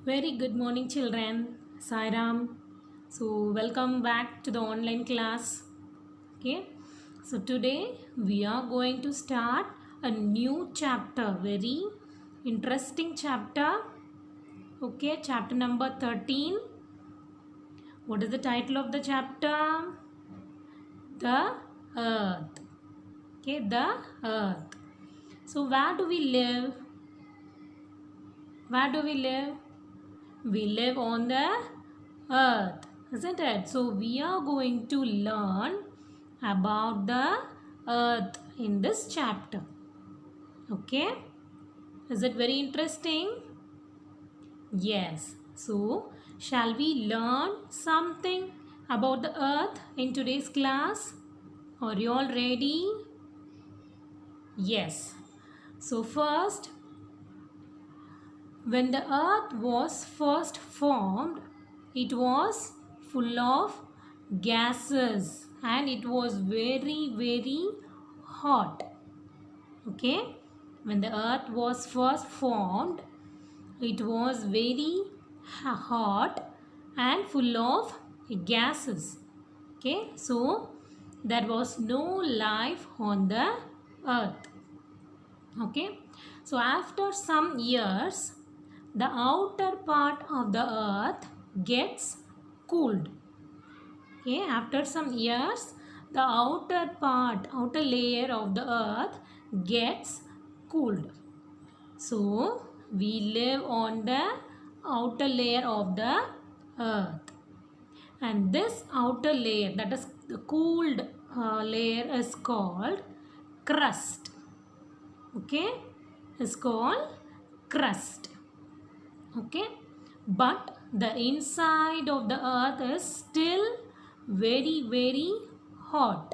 Very good morning, children. Sairam. So, welcome back to the online class. Okay. So, today we are going to start a new chapter. Very interesting chapter. Okay. Chapter number 13. What is the title of the chapter? The Earth. Okay. The Earth. So, where do we live? Where do we live? We live on the earth, isn't it? So we are going to learn about the earth in this chapter. Okay, is it very interesting? Yes. So shall we learn something about the earth in today's class? Are you all ready? Yes. So first, when the earth was first formed, it was full of gases and it was very hot. Okay? When the earth was first formed, it was very hot and full of gases. Okay? So, there was no life on the earth. Okay? So, after some years, the outer part of the earth gets cooled. Okay, after some years, the outer layer of the earth gets cooled. So, we live on the outer layer of the earth. And this outer layer, that is the cooled layer, is called crust. Okay, is called crust. Okay, but the inside of the earth is still very hot.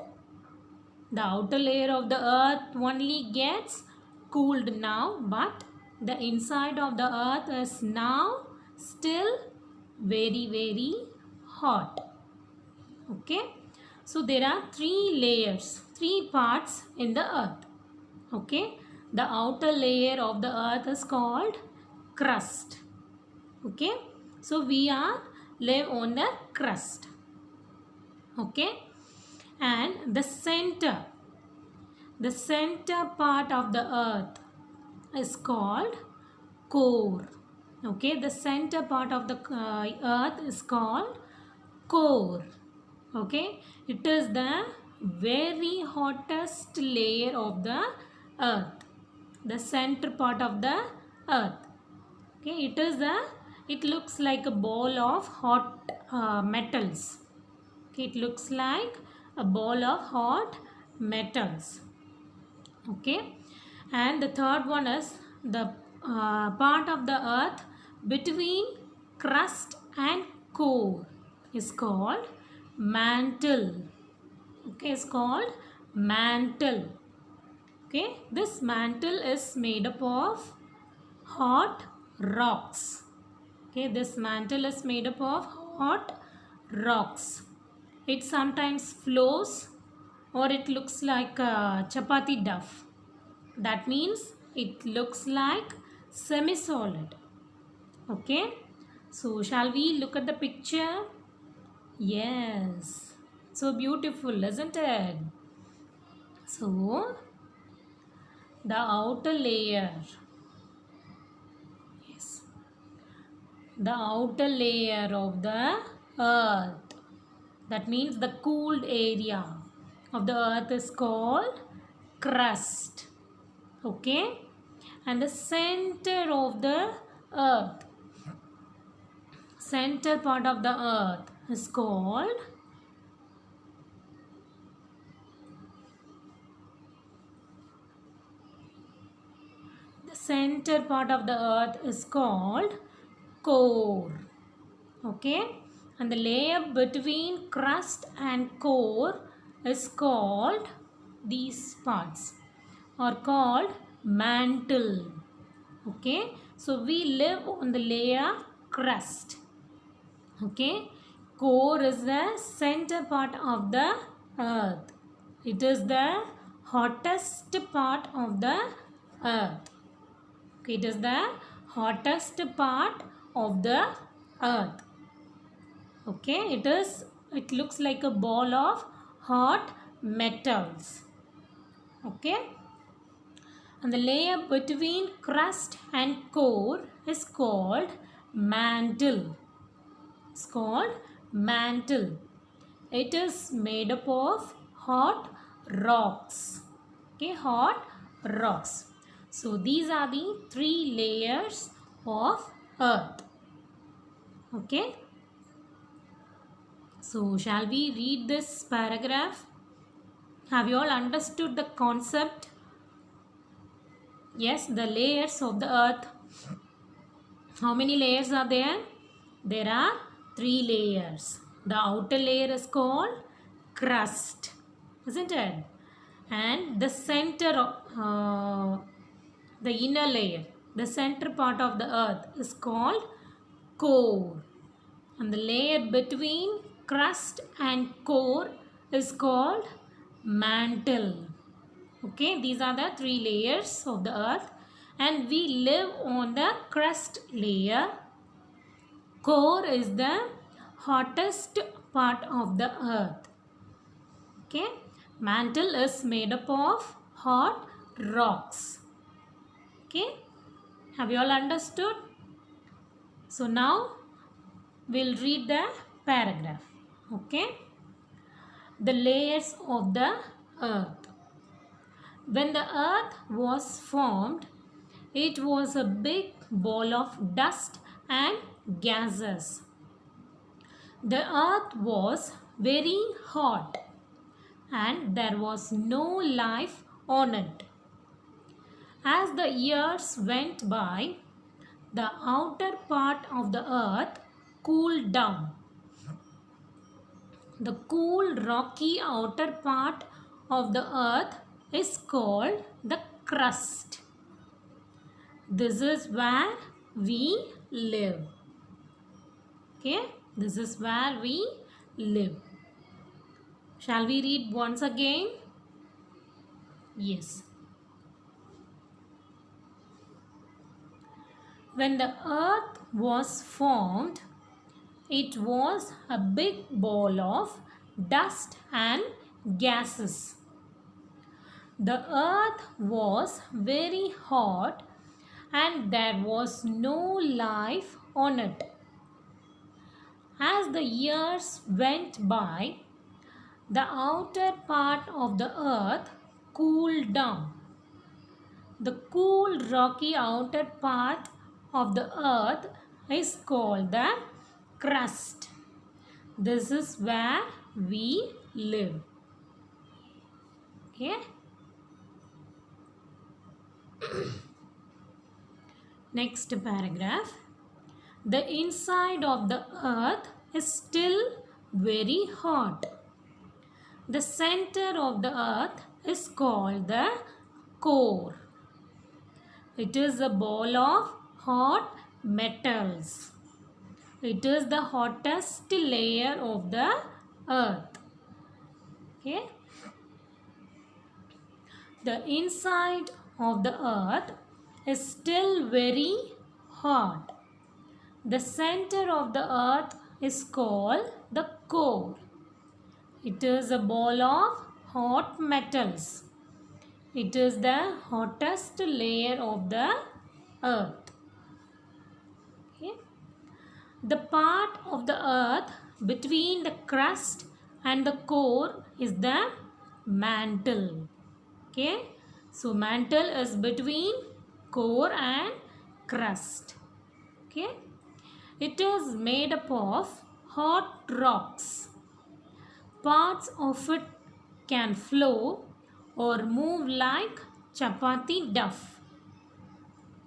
The outer layer of the earth only gets cooled now, but the inside of the earth is now still very hot. Okay, so there are three parts in the earth. Okay, the outer layer of the earth is called crust. Okay, so we are live on the crust. Okay, and the center part of the earth is called core. Okay, the center part of the earth is called core. Okay, it is the very hottest layer of the earth, the center part of the earth. Okay, it looks like a ball of hot metals. Okay, it looks like a ball of hot metals. Okay, and the third one is the part of the earth between crust and core is called mantle. Okay, it's called mantle. Okay, this mantle is made up of hot rocks. Okay, this mantle is made up of hot rocks. It sometimes flows or it looks like a chapati duff. That means it looks like semi-solid. Okay, so shall we look at the picture? Yes, so beautiful, isn't it? So the outer layer, yes, the outer layer of the earth, that means the cooled area of the earth, is called crust. Okay, and the center of the earth, center part of the earth, is called center part of the earth is called core. Okay, and the layer between crust and core is called, these parts are called mantle. Okay, so we live on the layer crust. Okay, core is the center part of the earth. It is the hottest part of the earth. Okay, it is the hottest part of the earth. Okay, it looks like a ball of hot metals. Okay, and the layer between crust and core is called mantle. It's called mantle. It is made up of hot rocks. Okay, hot rocks. So these are the three layers of earth. Okay. So shall we read this paragraph? Have you all understood the concept? Yes, the layers of the earth. How many layers are there? There are three layers. The outer layer is called crust, isn't it? And the center of the inner layer, the center part of the earth is called core. And the layer between crust and core is called mantle. Okay, these are the three layers of the earth, and we live on the crust layer. Core is the hottest part of the earth. Okay, mantle is made up of hot rocks. Okay, have you all understood? So now we'll read the paragraph. Okay, the layers of the earth. When the earth was formed, it was a big ball of dust and gases. The earth was very hot and there was no life on it. As the years went by, the outer part of the earth cooled down. The cool, rocky outer part of the earth is called the crust. This is where we live. Okay, this is where we live. Shall we read once again? Yes. When the earth was formed, it was a big ball of dust and gases. The earth was very hot and there was no life on it. As the years went by, the outer part of the earth cooled down. The cool, rocky outer part of the earth is called the crust. This is where we live. Okay. Next paragraph. The inside of the earth is still very hot. The center of the earth is called the core. It is a ball of hot metals. It is the hottest layer of the earth. Okay. The inside of the earth is still very hot. The center of the earth is called the core. It is a ball of hot metals. It is the hottest layer of the earth. Okay. The part of the earth between the crust and the core is the mantle. Okay. So mantle is between core and crust. Okay. It is made up of hot rocks. Parts of it can flow or move like chapati duff.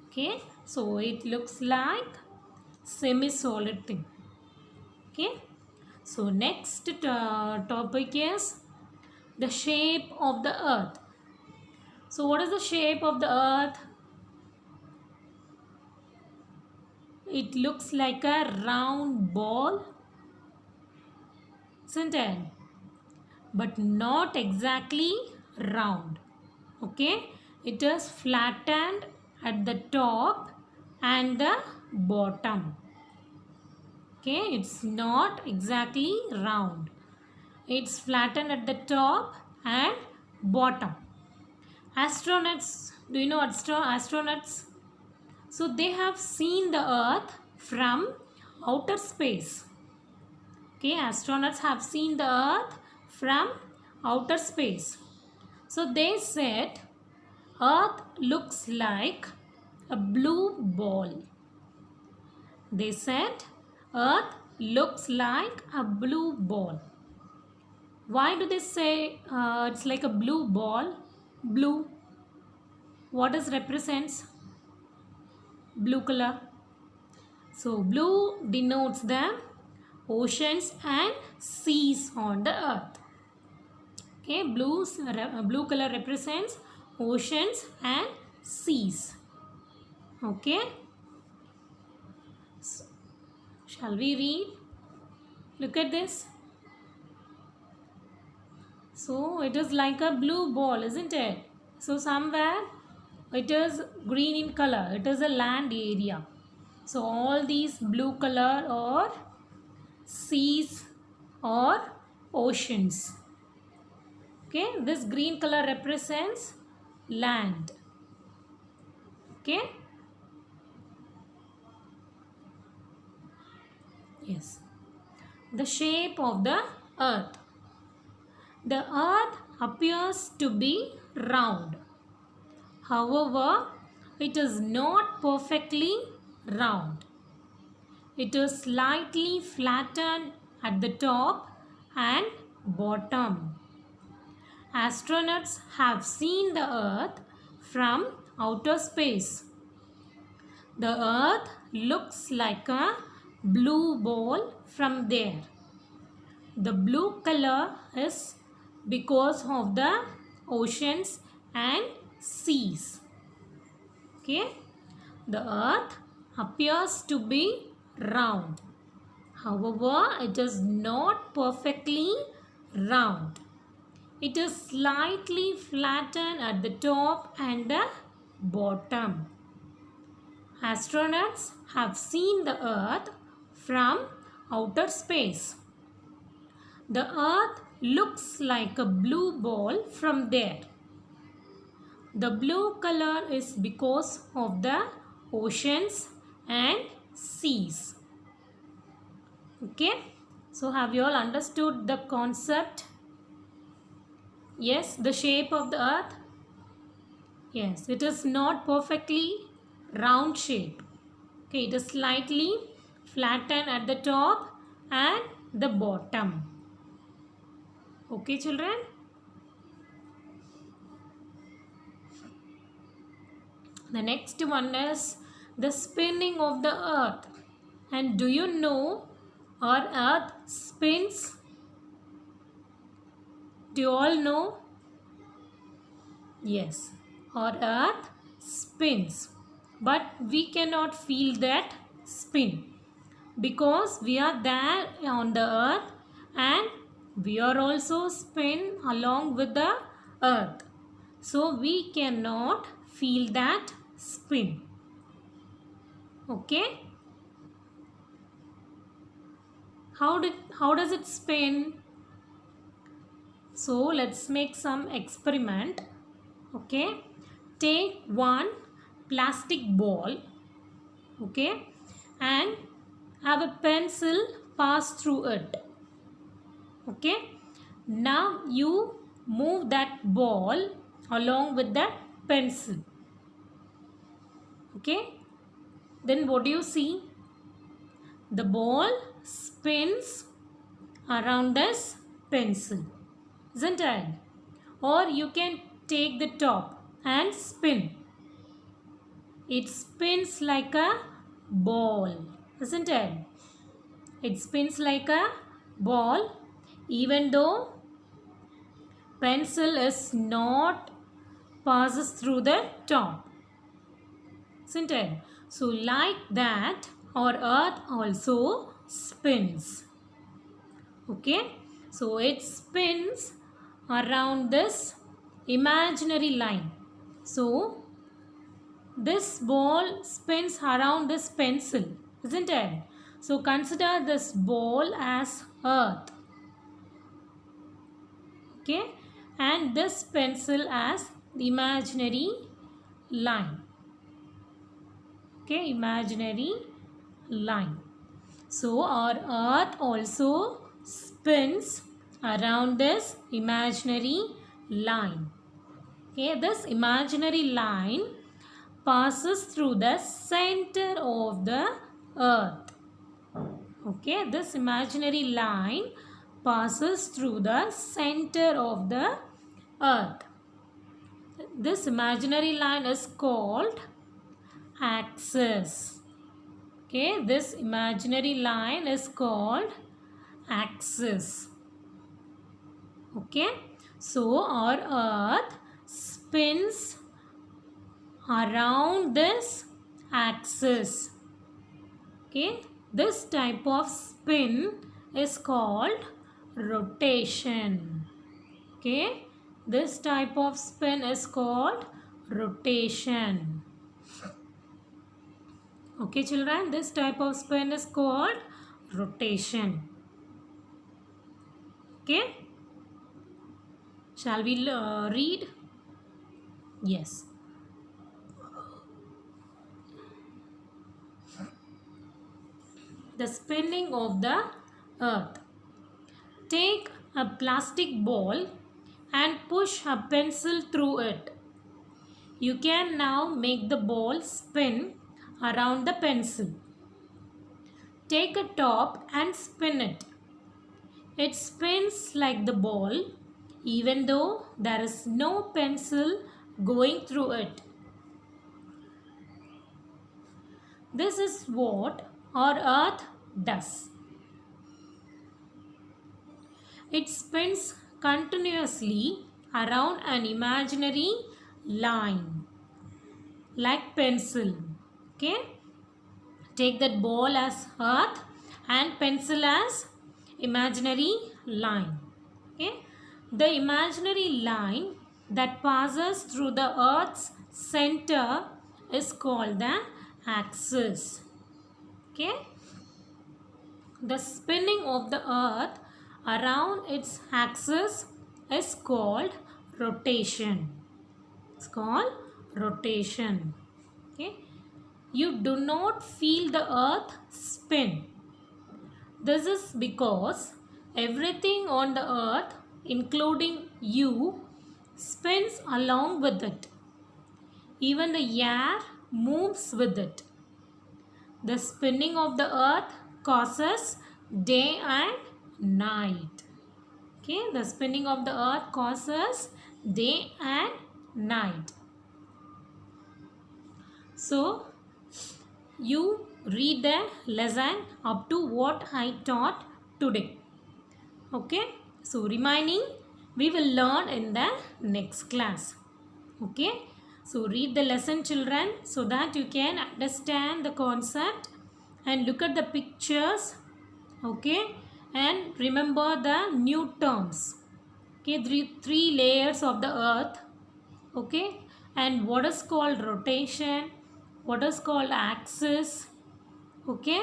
Okay, so it looks like semi-solid thing. Okay, so next topic is the shape of the earth. So what is the shape of the earth? It looks like a round ball, isn't it? But not exactly round. Okay, it is flattened at the top and the bottom. Okay, it's not exactly round. It's flattened at the top and bottom. Astronauts, do you know astronauts? So they have seen the earth from outer space. Okay, astronauts have seen the earth from outer space. So they said earth looks like a blue ball. They said earth looks like a blue ball. Why do they say it's like a blue ball? Blue. What does represents? Blue color. So blue denotes the oceans and seas on the earth. Okay, blue color represents oceans and seas. Okay. So, shall we read? Look at this. So it is like a blue ball, isn't it? So somewhere it is green in color. It is a land area. So all these blue color are seas or oceans. Okay, this green color represents land. Okay. Yes. The shape of the earth. The earth appears to be round. However, it is not perfectly round. It is slightly flattened at the top and bottom. Astronauts have seen the earth from outer space. The earth looks like a blue ball from there. The blue color is because of the oceans and seas. Okay, the earth appears to be round. However, it is not perfectly round. It is slightly flattened at the top and the bottom. Astronauts have seen the earth from outer space. The earth looks like a blue ball from there. The blue color is because of the oceans and seas. Okay, so have you all understood the concept? Yes, the shape of the earth. Yes, it is not perfectly round shape. Okay, it is slightly flattened at the top and the bottom. Okay, children. The next one is the spinning of the earth. And do you know our earth spins? Do you all know? Yes, our earth spins. But we cannot feel that spin because we are there on the earth and we are also spin along with the earth. So we cannot feel that spin. Okay. How does it spin? So let's make some experiment. Okay. Take one plastic ball. Okay. And have a pencil pass through it. Okay. Now you move that ball along with that pencil. Okay. Then what do you see? The ball spins around this pencil, isn't it? Or you can take the top and spin. It spins like a ball, isn't it? It spins like a ball even though pencil is not passes through the top, isn't it? So like that our earth also spins. Okay, so it spins around this imaginary line. So this ball spins around this pencil, isn't it? So consider this ball as earth. Okay, and this pencil as the imaginary line. Okay, imaginary line. So our earth also spins around this imaginary line. Okay, this imaginary line passes through the center of the earth. Okay, this imaginary line passes through the center of the earth. This imaginary line is called axis. Okay, this imaginary line is called axis. Okay, so our earth spins around this axis. Okay, this type of spin is called rotation. Okay, this type of spin is called rotation. Okay, children, this type of spin is called rotation. Okay, shall we read? Yes. The spinning of the earth. Take a plastic ball and push a pencil through it. You can now make the ball spin around the pencil. Take a top and spin it. It spins like the ball even though there is no pencil going through it. This is what our earth does. It spins continuously around an imaginary line like pencil. Okay, take that ball as earth and pencil as imaginary line. Okay, the imaginary line that passes through the earth's center is called the axis. Okay, the spinning of the earth around its axis is called rotation. It's called rotation. Okay, you do not feel the earth spin. This is because everything on the earth, including you, spins along with it. Even the air moves with it. The spinning of the earth causes day and night. Okay, the spinning of the earth causes day and night. So, you read the lesson up to what I taught today. Okay, so remaining we will learn in the next class. Okay, so read the lesson, children, so that you can understand the concept and look at the pictures. Okay, and remember the new terms. Okay, three layers of the earth. Okay, and what is called rotation, what is called axis. Okay,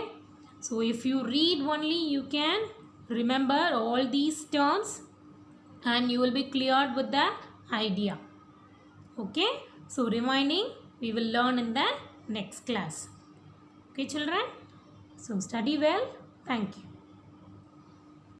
so if you read only, you can remember all these terms and you will be cleared with the idea. Okay, so remaining we will learn in the next class. Okay, children, so study well. Thank you.